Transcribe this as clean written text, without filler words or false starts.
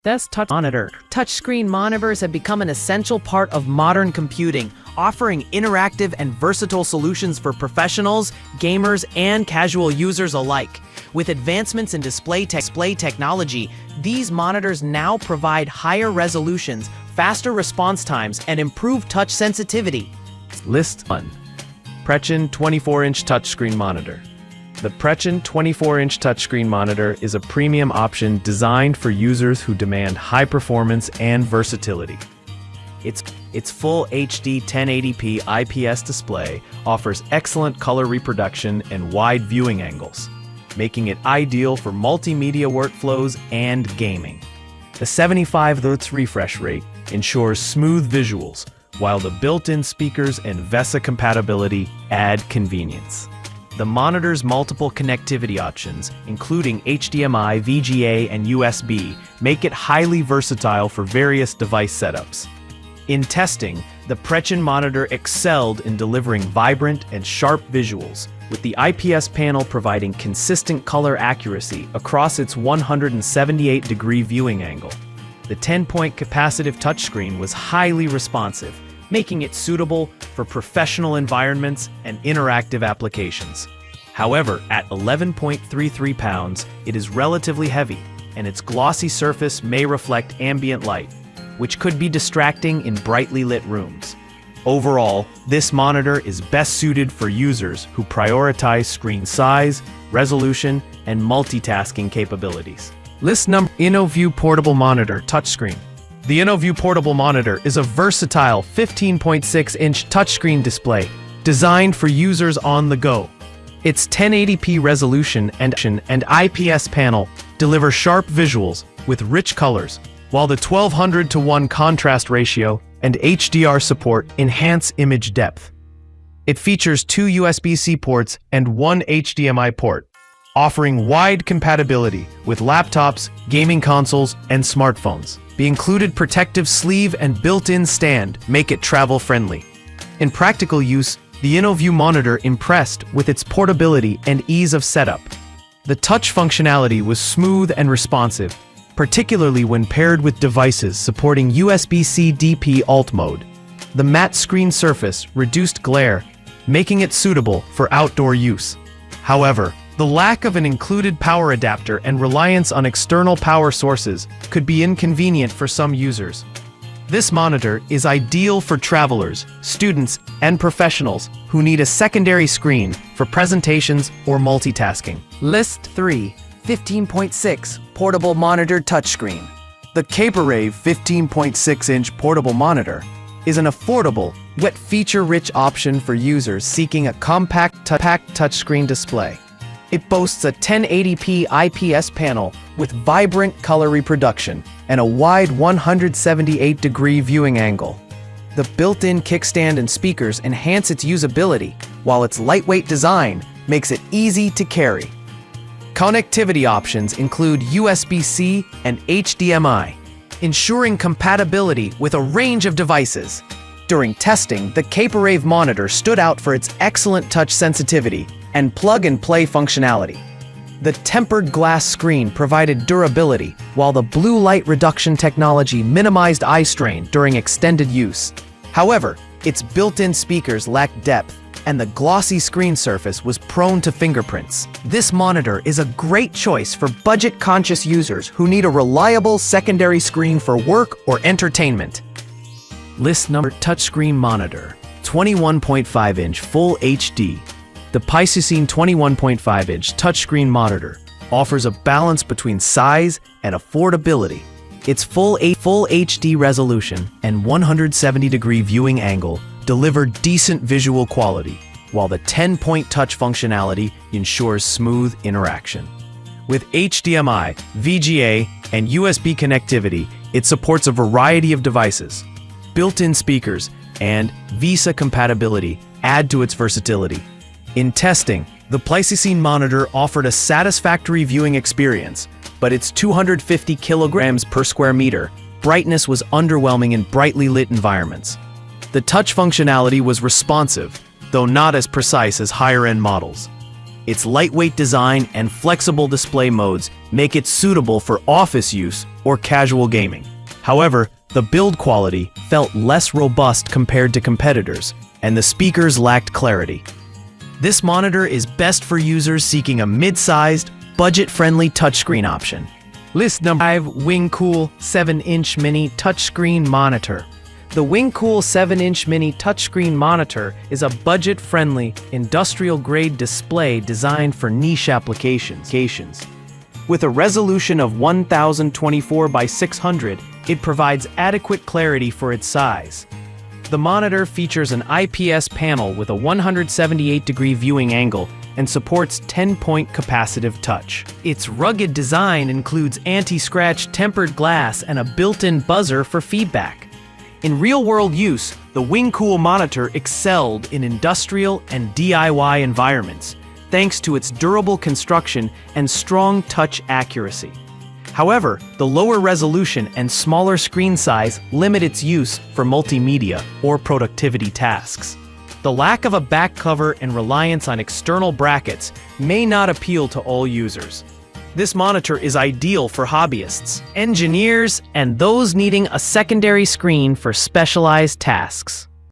Desktop monitor. Touchscreen monitors have become an essential part of modern computing, offering interactive and versatile solutions for professionals, gamers, and casual users alike. With advancements in display technology, these monitors now provide higher resolutions, faster response times, and improved touch sensitivity. List 1. Preen 24-inch touchscreen monitor. The Preen 24-inch touchscreen monitor is a premium option designed for users who demand high performance and versatility. Its full HD 1080p IPS display offers excellent color reproduction and wide viewing angles, making it ideal for multimedia workflows and gaming. The 75 Hz refresh rate ensures smooth visuals, while the built-in speakers and VESA compatibility add convenience. The monitor's multiple connectivity options, including HDMI, VGA, and USB, make it highly versatile for various device setups. In testing, the Preen monitor excelled in delivering vibrant and sharp visuals, with the IPS panel providing consistent color accuracy across its 178-degree viewing angle. The 10-point capacitive touchscreen was highly responsive, making it suitable for professional environments and interactive applications. However, at 11.33 pounds, it is relatively heavy, and its glossy surface may reflect ambient light, which could be distracting in brightly lit rooms. Overall, this monitor is best suited for users who prioritize screen size, resolution, and multitasking capabilities. List number: InView Portable Monitor Touchscreen. The InView Portable Monitor is a versatile 15.6-inch touchscreen display designed for users on the go. Its 1080p resolution and IPS panel deliver sharp visuals with rich colors, while the 1200:1 contrast ratio and HDR support enhance image depth. It features 2 USB-C ports and 1 HDMI port, offering wide compatibility with laptops, gaming consoles, and smartphones. The included protective sleeve and built-in stand make it travel-friendly. In practical use, the InView monitor impressed with its portability and ease of setup. The touch functionality was smooth and responsive, particularly when paired with devices supporting USB-C DP alt mode. The matte screen surface reduced glare, making it suitable for outdoor use. However, the lack of an included power adapter and reliance on external power sources could be inconvenient for some users. This monitor is ideal for travelers, students, and professionals who need a secondary screen for presentations or multitasking. List 3. 15.6 Portable Monitor Touchscreen. The Caberave 15.6-inch portable monitor is an affordable, yet feature-rich option for users seeking a compact touchscreen display. It boasts a 1080p IPS panel with vibrant color reproduction and a wide 178-degree viewing angle. The built-in kickstand and speakers enhance its usability, while its lightweight design makes it easy to carry. Connectivity options include USB-C and HDMI, ensuring compatibility with a range of devices. During testing, the Caberave monitor stood out for its excellent touch sensitivity and plug-and-play functionality. The tempered glass screen provided durability, while the blue light reduction technology minimized eye strain during extended use. However, its built-in speakers lacked depth, and the glossy screen surface was prone to fingerprints. This monitor is a great choice for budget-conscious users who need a reliable secondary screen for work or entertainment. List number: Touchscreen Monitor 21.5-inch Full HD. The Preen 21.5-inch touchscreen monitor offers a balance between size and affordability. Its full HD resolution and 170-degree viewing angle deliver decent visual quality, while the 10-point touch functionality ensures smooth interaction. With HDMI, VGA, and USB connectivity, it supports a variety of devices. Built-in speakers and VESA compatibility add to its versatility. In testing, the Preen monitor offered a satisfactory viewing experience, but its 250 kilograms per square meter brightness was underwhelming in brightly lit environments. The touch functionality was responsive, though not as precise as higher-end models. Its lightweight design and flexible display modes make it suitable for office use or casual gaming. However, the build quality felt less robust compared to competitors, and the speakers lacked clarity. This monitor is best for users seeking a mid-sized, budget-friendly touchscreen option. List number 5, Wingool 7-inch mini touchscreen monitor. The Wingool 7-inch mini touchscreen monitor is a budget-friendly, industrial-grade display designed for niche applications. With a resolution of 1024 by 600, it provides adequate clarity for its size. The monitor features an IPS panel with a 178-degree viewing angle and supports 10-point capacitive touch. Its rugged design includes anti-scratch tempered glass and a built-in buzzer for feedback. In real-world use, the Wingool monitor excelled in industrial and DIY environments, thanks to its durable construction and strong touch accuracy. However, the lower resolution and smaller screen size limit its use for multimedia or productivity tasks. The lack of a back cover and reliance on external brackets may not appeal to all users. This monitor is ideal for hobbyists, engineers, and those needing a secondary screen for specialized tasks.